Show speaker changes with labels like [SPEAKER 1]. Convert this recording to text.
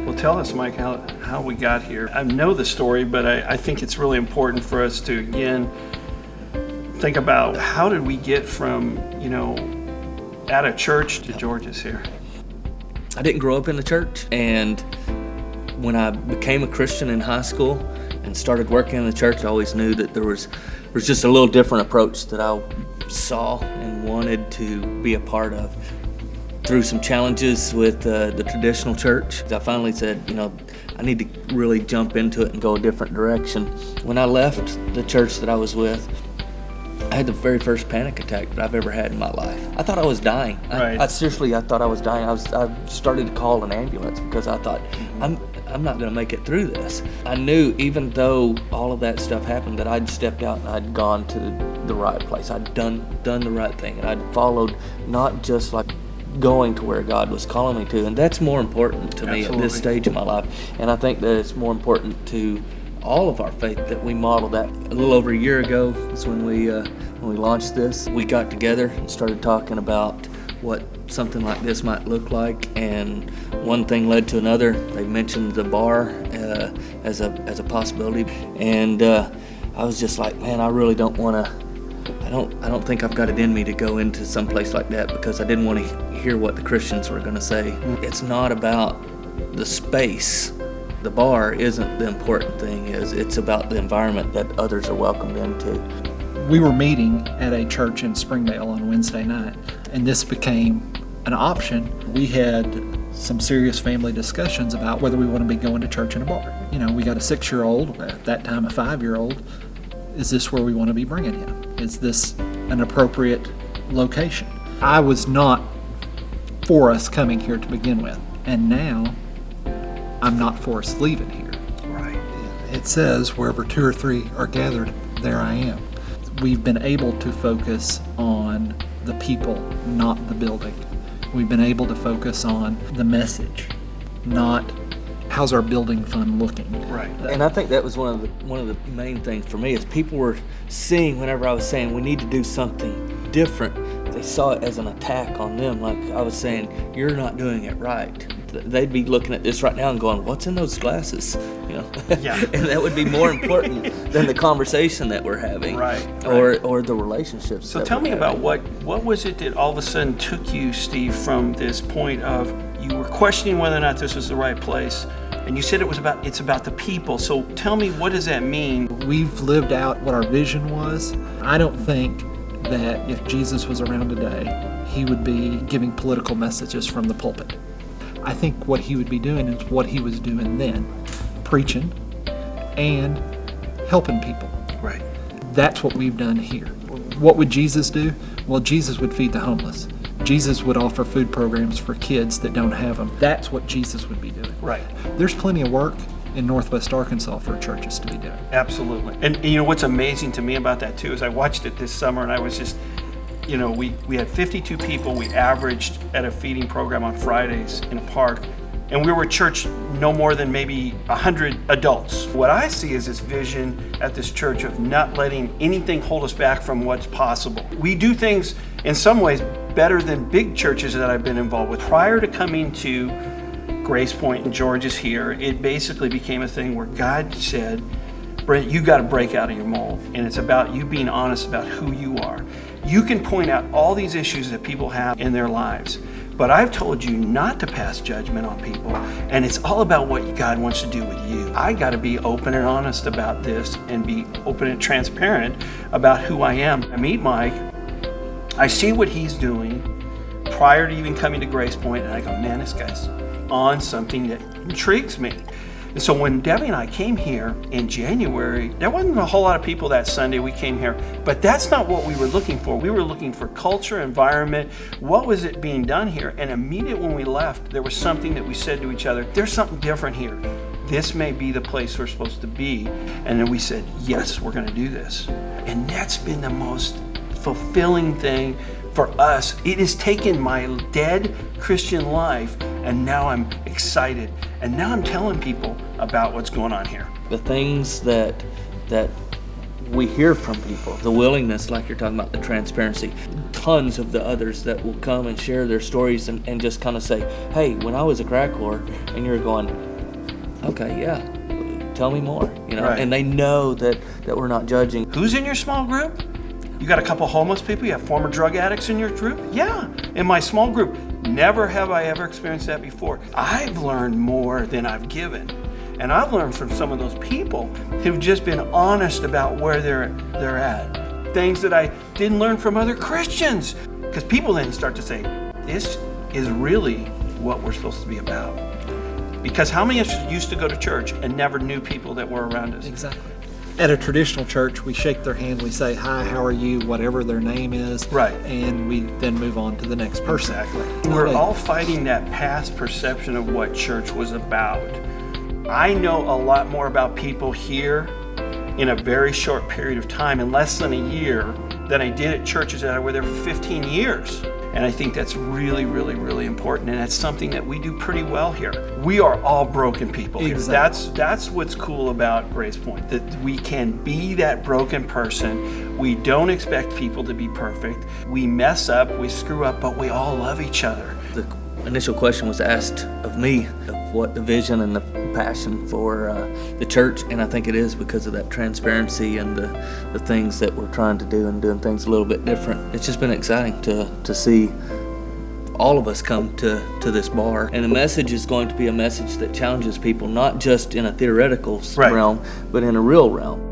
[SPEAKER 1] Well, tell us, Mike, how we got here. I know the story, but I think it's really important for us to, again, think about how did we get from, at a church to George's here.
[SPEAKER 2] I didn't grow up in the church, and when I became a Christian in high school and started working in the church, I always knew that there was just a little different approach that I saw and wanted to be a part of. Through some challenges with the traditional church, I finally said, I need to really jump into it and go a different direction. When I left the church that I was with, I had the very first panic attack that I've ever had in my life. I thought I was dying.
[SPEAKER 1] Right.
[SPEAKER 2] I thought I was dying. I started to call an ambulance because I thought, I'm not going to make it through this. I knew, even though all of that stuff happened, that I'd stepped out and I'd gone to the right place. I'd done the right thing, and I'd followed, not just like going to where God was calling me to. And that's more important to me at this stage of my life. And I think that it's more important to all of our faith that we model that. A little over a year ago is when we launched this. We got together and started talking about what something like this might look like, and one thing led to another. They mentioned the bar as a possibility, and I was just like, man, I really don't want to. I don't think I've got it in me to go into some place like that, because I didn't want to hear what the Christians were going to say. It's not about the space. The bar isn't the important thing. It's about the environment that others are welcomed into.
[SPEAKER 3] We were meeting at a church in Springdale on Wednesday night, and this became an option. We had some serious family discussions about whether we want to be going to church in a bar. We got a 6-year-old, at that time a 5-year-old. Is this where we want to be bringing him? Is this an appropriate location? I was not for us coming here to begin with, and now I'm not for us leaving here.
[SPEAKER 1] Right.
[SPEAKER 4] It says, wherever 2 or 3 are gathered, there I am.
[SPEAKER 3] We've been able to focus on the people, not the building. We've been able to focus on the message, not how's our building fund looking.
[SPEAKER 1] Right.
[SPEAKER 2] And I think that was one of the main things for me, is people were seeing, whenever I was saying we need to do something different, they saw it as an attack on them. Like I was saying, you're not doing it right. They'd be looking at this right now and going, what's in those glasses?
[SPEAKER 1] Yeah.
[SPEAKER 2] And that would be more important than the conversation that we're having,
[SPEAKER 1] right.
[SPEAKER 2] or the relationships.
[SPEAKER 1] So tell me about what was it that all of a sudden took you, Steve, from this point of you were questioning whether or not this was the right place, and you said it's about the people. So tell me, what does that mean?
[SPEAKER 3] We've lived out what our vision was. I don't think that if Jesus was around today, he would be giving political messages from the pulpit. I think what he would be doing is what he was doing then, preaching and helping people.
[SPEAKER 1] Right.
[SPEAKER 3] That's what we've done here. What would Jesus do? Well, Jesus would feed the homeless. Jesus would offer food programs for kids that don't have them. That's what Jesus would be doing.
[SPEAKER 1] Right.
[SPEAKER 3] There's plenty of work in Northwest Arkansas for churches to be doing.
[SPEAKER 1] Absolutely. And what's amazing to me about that too is I watched it this summer, and I was just, we had 52 people. We averaged at a feeding program on Fridays in a park, and we were a church no more than maybe 100 adults. What I see is this vision at this church of not letting anything hold us back from what's possible. We do things in some ways better than big churches that I've been involved with. Prior to coming to Grace Point and George's here, it basically became a thing where God said, Brent, you got to break out of your mold, and it's about you being honest about who you are. You can point out all these issues that people have in their lives, but I've told you not to pass judgment on people, and it's all about what God wants to do with you. I got to be open and honest about this, and be open and transparent about who I am. I meet Mike, I see what he's doing prior to even coming to Grace Point, and I go, man, this guy's on something that intrigues me. And so when Debbie and I came here in January, there wasn't a whole lot of people that Sunday we came here, but that's not what we were looking for. We were looking for culture, environment, what was it being done here? And immediately when we left, there was something that we said to each other, there's something different here. This may be the place we're supposed to be. And then we said, yes, we're gonna do this. And that's been the most fulfilling thing for us. It has taken my dead Christian life, and now I'm excited. And now I'm telling people about what's going on here.
[SPEAKER 2] The things that we hear from people, the willingness, like you're talking about, the transparency. Tons of the others that will come and share their stories and just kind of say, hey, when I was a crack whore, and you're going, okay, yeah, tell me more, you know.
[SPEAKER 1] Right.
[SPEAKER 2] And they know that we're not judging.
[SPEAKER 1] Who's in your small group? You got a couple homeless people? You have former drug addicts in your group? Yeah, in my small group. Never have I ever experienced that before. I've learned more than I've given. And I've learned from some of those people who've just been honest about where they're at. Things that I didn't learn from other Christians. Because people then start to say, this is really what we're supposed to be about. Because how many of us used to go to church and never knew people that were around us?
[SPEAKER 3] Exactly. At a traditional church, we shake their hand, we say, hi, how are you, whatever their name is.
[SPEAKER 1] Right.
[SPEAKER 3] And we then move on to the next person.
[SPEAKER 1] Exactly. We're all fighting that past perception of what church was about. I know a lot more about people here in a very short period of time, in less than a year, than I did at churches that I were there for 15 years. And I think that's really, really, really important. And that's something that we do pretty well here. We are all broken people here.
[SPEAKER 3] Exactly.
[SPEAKER 1] That's what's cool about Grace Point, that we can be that broken person. We don't expect people to be perfect. We mess up, we screw up, but we all love each other.
[SPEAKER 2] The initial question was asked of me, of what the vision and the passion for the church, and I think it is because of that transparency and the things that we're trying to do and doing things a little bit different. It's just been exciting to see all of us come to this bar, and the message is going to be a message that challenges people, not just in a theoretical
[SPEAKER 1] Right.
[SPEAKER 2] realm, but in a real realm.